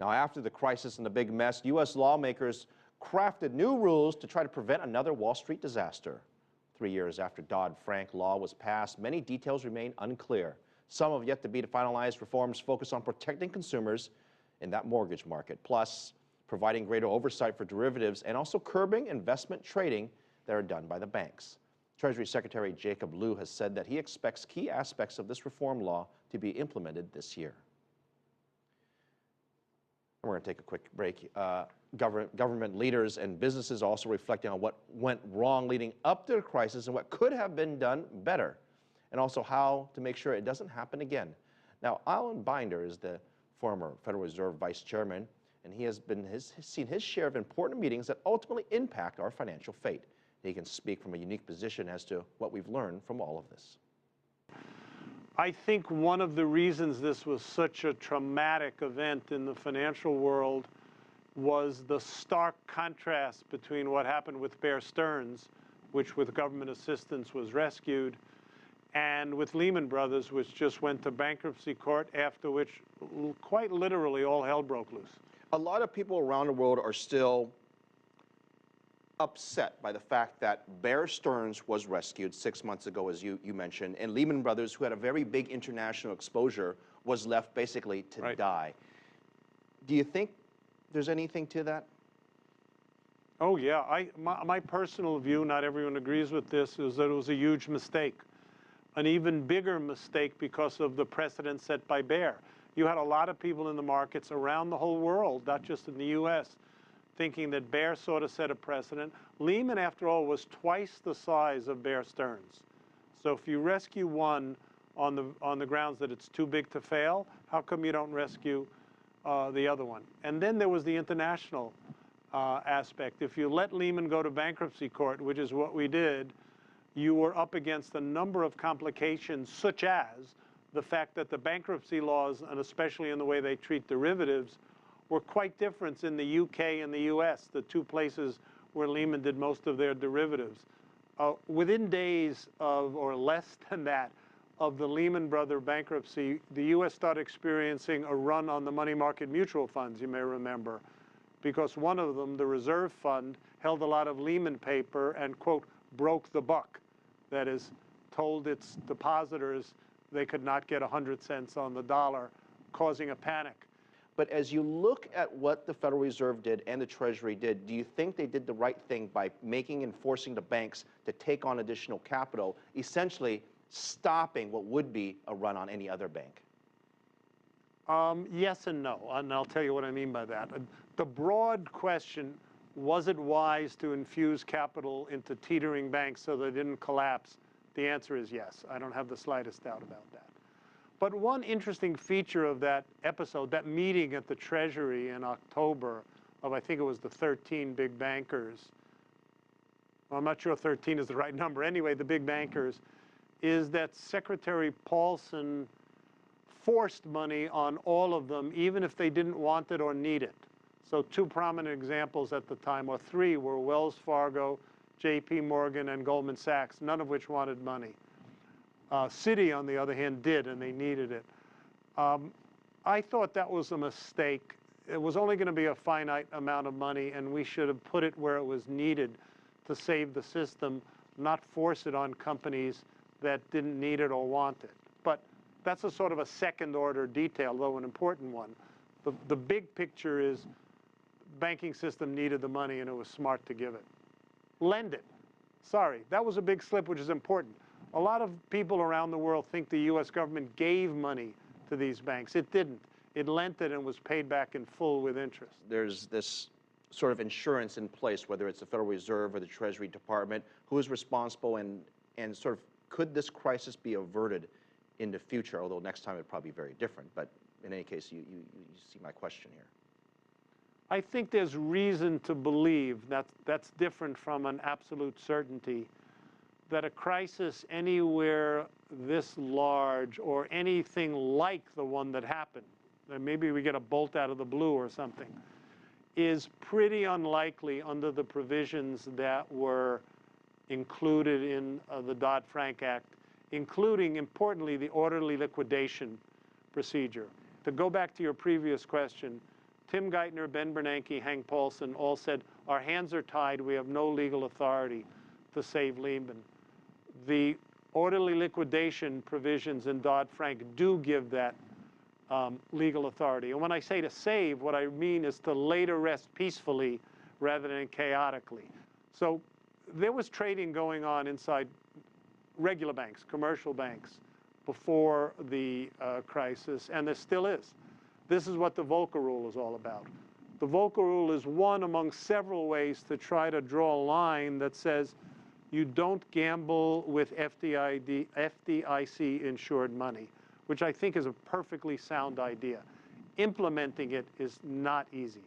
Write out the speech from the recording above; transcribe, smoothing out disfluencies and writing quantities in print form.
Now, after the crisis and the big mess, U.S. lawmakers crafted new rules to try to prevent another Wall Street disaster. 3 years after Dodd-Frank law was passed, many details remain unclear. Some have yet to be finalized. Reforms focus on protecting consumers in that mortgage market, plus providing greater oversight for derivatives and also curbing investment trading that are done by the banks. Treasury Secretary Jacob Lew has said that he expects key aspects of this reform law to be implemented this year. We're going to take a quick break. Government leaders and businesses also reflecting on what went wrong leading up to the crisis and what could have been done better, and also how to make sure it doesn't happen again. Now, Alan Binder is the former Federal Reserve Vice Chairman, and he has seen his share of important meetings that ultimately impact our financial fate. He can speak from a unique position as to what we've learned from all of this. I think one of the reasons this was such a traumatic event in the financial world was the stark contrast between what happened with Bear Stearns, which with government assistance was rescued, and with Lehman Brothers, which just went to bankruptcy court, after which quite literally all hell broke loose. A lot of people around the world are still upset by the fact that Bear Stearns was rescued 6 months ago, as you mentioned, and Lehman Brothers, who had a very big international exposure, was left basically to die. Do you think there's anything to that? Oh yeah, my personal view, not everyone agrees with this, is that it was a huge mistake. An even bigger mistake because of the precedent set by Bear. You had a lot of people in the markets around the whole world, not just in the US, thinking that Bear sort of set a precedent. Lehman, after all, was twice the size of Bear Stearns. So if you rescue one on the grounds that it's too big to fail, how come you don't rescue the other one? And then there was the international aspect. If you let Lehman go to bankruptcy court, which is what we did, you were up against a number of complications, such as the fact that the bankruptcy laws, and especially in the way they treat derivatives, were quite different in the UK and the US, the two places where Lehman did most of their derivatives. Within days of, or less than that, of the Lehman Brothers bankruptcy, the US started experiencing a run on the money market mutual funds, you may remember, because one of them, the reserve fund, held a lot of Lehman paper and, quote, broke the buck. That is, told its depositors they could not get 100 cents on the dollar, causing a panic. But as you look at what the Federal Reserve did and the Treasury did, do you think they did the right thing by making and forcing the banks to take on additional capital, essentially stopping what would be a run on any other bank? Yes and no, and I'll tell you what I mean by that. The broad question, was it wise to infuse capital into teetering banks so they didn't collapse? The answer is yes. I don't have the slightest doubt about that. But one interesting feature of that episode, that meeting at the Treasury in October of, I think it was the 13 big bankers, well, I'm not sure 13 is the right number, anyway, the big bankers, is that Secretary Paulson forced money on all of them, even if they didn't want it or need it. So two prominent examples at the time, or three, were Wells Fargo, JP Morgan, and Goldman Sachs, none of which wanted money. Citi, on the other hand, did, and they needed it. I thought that was a mistake. It was only going to be a finite amount of money, and we should have put it where it was needed to save the system, not force it on companies that didn't need it or want it. But that's a sort of a second-order detail, though an important one. The big picture is the banking system needed the money, and it was smart to give it. Lend it. Sorry, that was a big slip, which is important. A lot of people around the world think the US government gave money to these banks. It didn't. It lent it and was paid back in full with interest. There's this sort of insurance in place, whether it's the Federal Reserve or the Treasury Department, who is responsible, and sort of could this crisis be averted in the future, although next time it'd probably be very different. But in any case, you see my question here. I think there's reason to believe that that's different from an absolute certainty, that a crisis anywhere this large or anything like the one that happened, and maybe we get a bolt out of the blue or something, is pretty unlikely under the provisions that were included in the Dodd-Frank Act, including, importantly, the orderly liquidation procedure. To go back to your previous question, Tim Geithner, Ben Bernanke, Hank Paulson all said, our hands are tied, we have no legal authority to save Lehman. The orderly liquidation provisions in Dodd-Frank do give that legal authority. And when I say to save, what I mean is to lay to rest peacefully rather than chaotically. So there was trading going on inside regular banks, commercial banks, before the crisis, and there still is. This is what the Volcker Rule is all about. The Volcker Rule is one among several ways to try to draw a line that says you don't gamble with FDIC-insured money, which I think is a perfectly sound idea. Implementing it is not easy.